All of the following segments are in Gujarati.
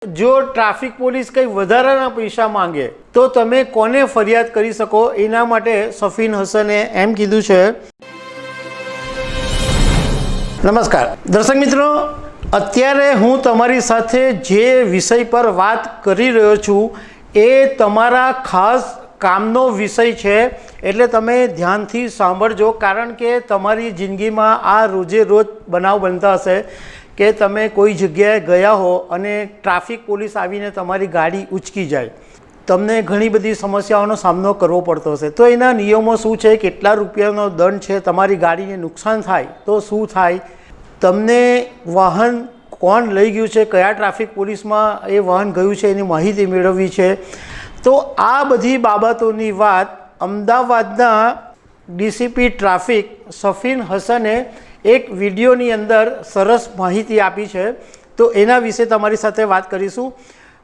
જો ટ્રાફિક પોલીસ કંઈ વધારાના પૈસા માંગે તો તમે કોને ફરિયાદ કરી શકો, એના માટે સફીન હસને એમ કીધું છે। નમસ્કાર દર્શક મિત્રો, અત્યારે હું તમારી સાથે જે વિષય પર વાત કરી રહ્યો છું એ તમારા ખાસ કામનો વિષય છે, એટલે તમે ધ્યાનથી સાંભળજો, કારણ કે તમારી જિંદગીમાં આ રોજે રોજ બનાવ બનતા હશે કે તમે કોઈ જગ્યાએ ગયા હો અને ટ્રાફિક પોલીસ આવીને તમારી ગાડી ઉંચકી જાય, તમને ઘણી બધી સમસ્યાઓનો સામનો કરવો પડતો હશે। તો એના નિયમો શું છે, કેટલા રૂપિયાનો દંડ છે, તમારી ગાડીને નુકસાન થાય તો શું થાય, તમને વાહન કોણ લઈ ગયું છે, કયા ટ્રાફિક પોલીસમાં એ વાહન ગયું છે એની માહિતી મેળવવી છે। તો આ બધી બાબતોની વાત અમદાવાદના ડીસીપી ટ્રાફિક સફીન હસને એક વિડીયોની અંદર સરસ માહિતી આપી છે, તો એના વિશે તમારી સાથે વાત કરીશું।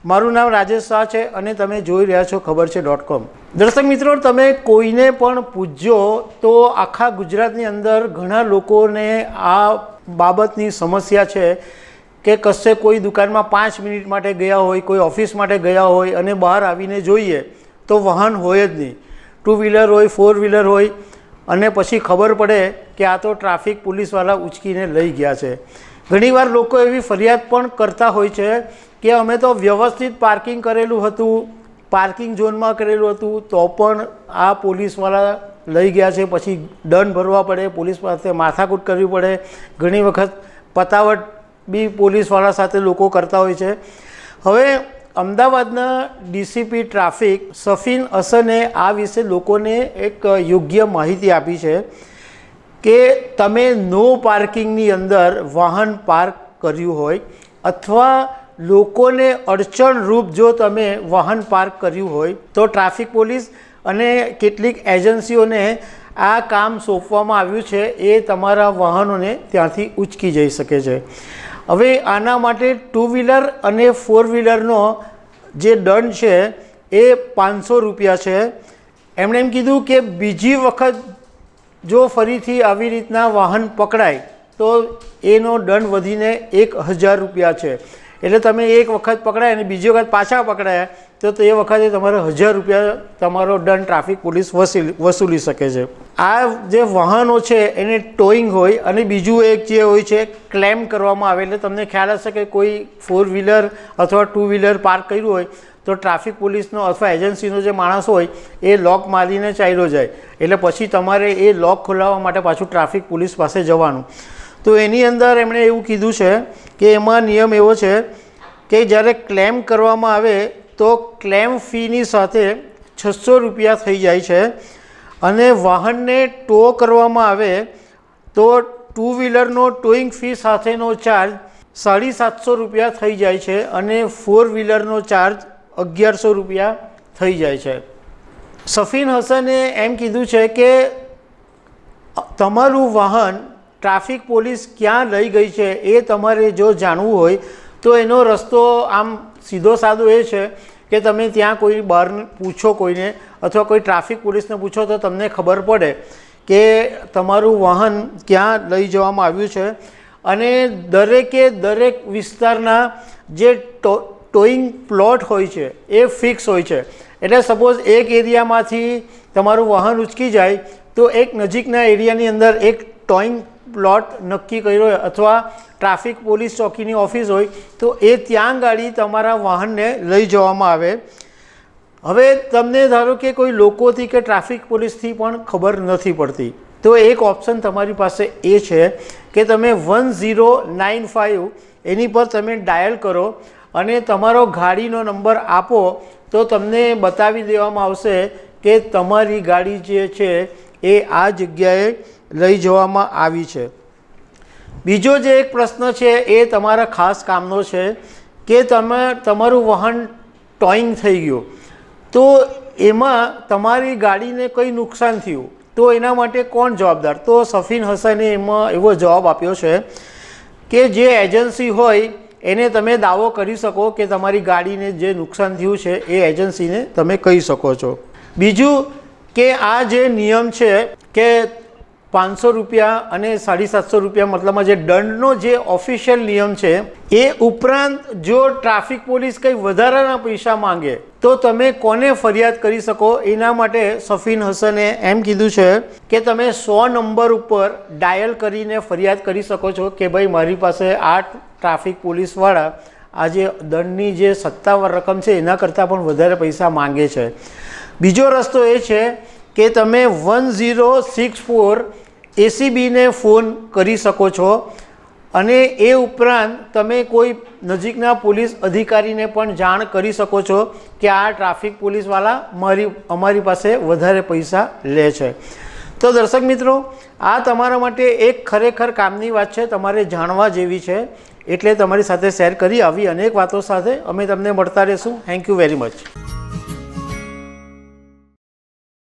મારું નામ રાજેશ શાહ છે અને તમે જોઈ રહ્યા છો ખબર છે.com। દર્શક મિત્રો, તમે કોઈને પણ પૂછજો તો આખા ગુજરાતની અંદર ઘણા લોકોને આ બાબતની સમસ્યા છે કે કશે કોઈ દુકાનમાં 5 મિનિટ માટે ગયા હોય, કોઈ ઓફિસ માટે ગયા હોય અને બહાર આવીને જોઈએ તો વાહન હોય જ નહીં, 2 વ્હીલર હોય, 4 વ્હીલર હોય, અને પછી ખબર પડે કે આ તો ટ્રાફિક પોલીસવાળા ઉચકીને લઈ ગયા છે। ઘણીવાર લોકો એવી ફરિયાદ પણ કરતા હોય છે કે અમે તો વ્યવસ્થિત પાર્કિંગ કરેલું હતું, પાર્કિંગ ઝોનમાં કરેલું હતું, તો પણ આ પોલીસવાળા લઈ ગયા છે, પછી દંડ ભરવા પડે, પોલીસ પાસે માથાકૂટ કરવી પડે, ઘણી વખત પતાવટ બી પોલીસવાળા સાથે લોકો કરતા હોય છે। હવે અમદાવાદના ડીસીપી ટ્રાફિક સફીન હસને આ વિશે લોકોને એક યોગ્ય માહિતી આપી છે કે તમે નો પાર્કિંગની અંદર વાહન પાર્ક કર્યું હોય અથવા લોકોને અડચણરૂપ જો તમે વાહન પાર્ક કર્યું હોય તો ટ્રાફિક પોલીસ અને કેટલીક એજન્સીઓને આ કામ સોંપવામાં આવ્યું છે, એ તમારા વાહનોને ત્યાંથી ઉંચકી જઈ શકે છે। હવે આના માટે 2 વ્હીલર અને 4 વ્હીલરનો જે દંડ છે એ 500 રૂપિયા છે। એમણે એમ કીધું કે બીજી વખત જો ફરીથી આવી રીતના વાહન પકડાય તો એનો દંડ વધીને 1000 રૂપિયા છે। એટલે તમે એક વખત પકડાય અને બીજી વખત પાછા પકડાયા તો એ વખતે તમારે 1000 રૂપિયા તમારો દંડ ટ્રાફિક પોલીસ વસૂલી શકે છે। આ જે વાહનો છે એને ટોઈંગ હોય અને બીજું એક જે હોય છે ક્લેમ કરવામાં આવે। એટલે તમને ખ્યાલ હશે કે કોઈ 4 વ્હીલર અથવા 2 વ્હીલર પાર્ક કર્યું હોય તો ટ્રાફિક પોલીસનો અથવા એજન્સીનો જે માણસ હોય એ લોક મારીને ચાલ્યો જાય, એટલે પછી તમારે એ લોક ખોલાવવા માટે પાછું ટ્રાફિક પોલીસ પાસે જવાનું। તો એની અંદર એમણે એવું કીધું છે કે એમાં નિયમ એવો છે કે જ્યારે ક્લેમ કરવામાં આવે તો ક્લેમ ફીની સાથે 600 રૂપિયા થઈ જાય છે, અને વાહનને ટો કરવામાં આવે તો 2 વ્હીલરનો ટોઈંગ ફી સાથેનો ચાર્જ 750 રૂપિયા થઈ જાય છે અને 4 વ્હીલરનો ચાર્જ 1100 રૂપિયા થઈ જાય છે। સફીન હસને એમ કીધું છે કે તમારું વાહન ટ્રાફિક પોલીસ ક્યાં લઈ ગઈ છે એ તમારે જો જાણવું હોય તો એનો રસ્તો આમ સીધો સાદો એ છે કે તમે ત્યાં કોઈ બહાર પૂછો કોઈને અથવા કોઈ ટ્રાફિક પોલીસને પૂછો તો તમને ખબર પડે કે તમારું વાહન ક્યાં લઈ જવામાં આવ્યું છે। અને દરેકે દરેક વિસ્તારના જે ટોઈંગ પ્લોટ હોય છે એ ફિક્સ હોય છે। એટલે સપોઝ એક એરિયામાંથી તમારું વાહન ઉંચકી જાય તો એક નજીકના એરિયાની અંદર એક ટોઈંગ પ્લોટ નક્કી કર્યો હોય અથવા ટ્રાફિક પોલીસ ચોકીની ઓફિસ હોય તો એ ત્યાં ગાડી તમારા વાહનને લઈ જવામાં આવે। હવે તમને ધારો કે કોઈ લોકોથી કે ટ્રાફિક પોલીસથી પણ ખબર નથી પડતી તો એક ઓપ્શન તમારી પાસે એ છે કે તમે 1095 એની પર તમે ડાયલ કરો અને તમારો ગાડીનો નંબર આપો તો તમને બતાવી દેવામાં આવશે કે તમારી ગાડી જે છે એ આ જગ્યાએ લઈ જવામાં આવી છે। બીજો જે એક પ્રશ્ન છે એ તમારા ખાસ કામનો છે કે તમારું વાહન ટોઈંગ થઈ ગયું તો એમાં તમારી ગાડીને કંઈ નુકસાન થયું તો એના માટે કોણ જવાબદાર? તો સફીન હસને એમાં એવો જવાબ આપ્યો છે કે જે એજન્સી હોય એને તમે દાવો કરી શકો કે તમારી ગાડીને જે નુકસાન થયું છે એ એજન્સીને તમે કહી શકો છો। બીજું કે આ જે નિયમ છે કે 500 રૂપિયા અને 750 રૂપિયા મતલબમાં જે દંડનો જે ઓફિશિયલ નિયમ છે એ ઉપરાંત જો ટ્રાફિક પોલીસ કંઈ વધારાના પૈસા માંગે તો તમે કોને ફરિયાદ કરી શકો એના માટે સફીન હસને એમ કીધું છે કે તમે 100 નંબર ઉપર ડાયલ કરીને ફરિયાદ કરી શકો છો કે ભાઈ મારી પાસે આ ટ્રાફિક પોલીસવાળા આ જે દંડની જે સત્તાવાર રકમ છે એના કરતાં પણ વધારે પૈસા માંગે છે. બીજો રસ્તો એ છે કે તમે 1064 એસીબીને ફોન કરી શકો છો અને એ ઉપરાંત તમે કોઈ નજીકના પોલીસ અધિકારીને પણ જાણ કરી શકો છો કે આ ટ્રાફિક પોલીસવાળા અમારી પાસે વધારે પૈસા લે છે. તો દર્શક મિત્રો, આ તમારા માટે એક ખરેખર કામની વાત છે, તમારે જાણવા જેવી છે, એટલે તમારી સાથે શેર કરી. આવી અનેક વાતો સાથે અમે તમને મળતા રહીશું. Thank you very much.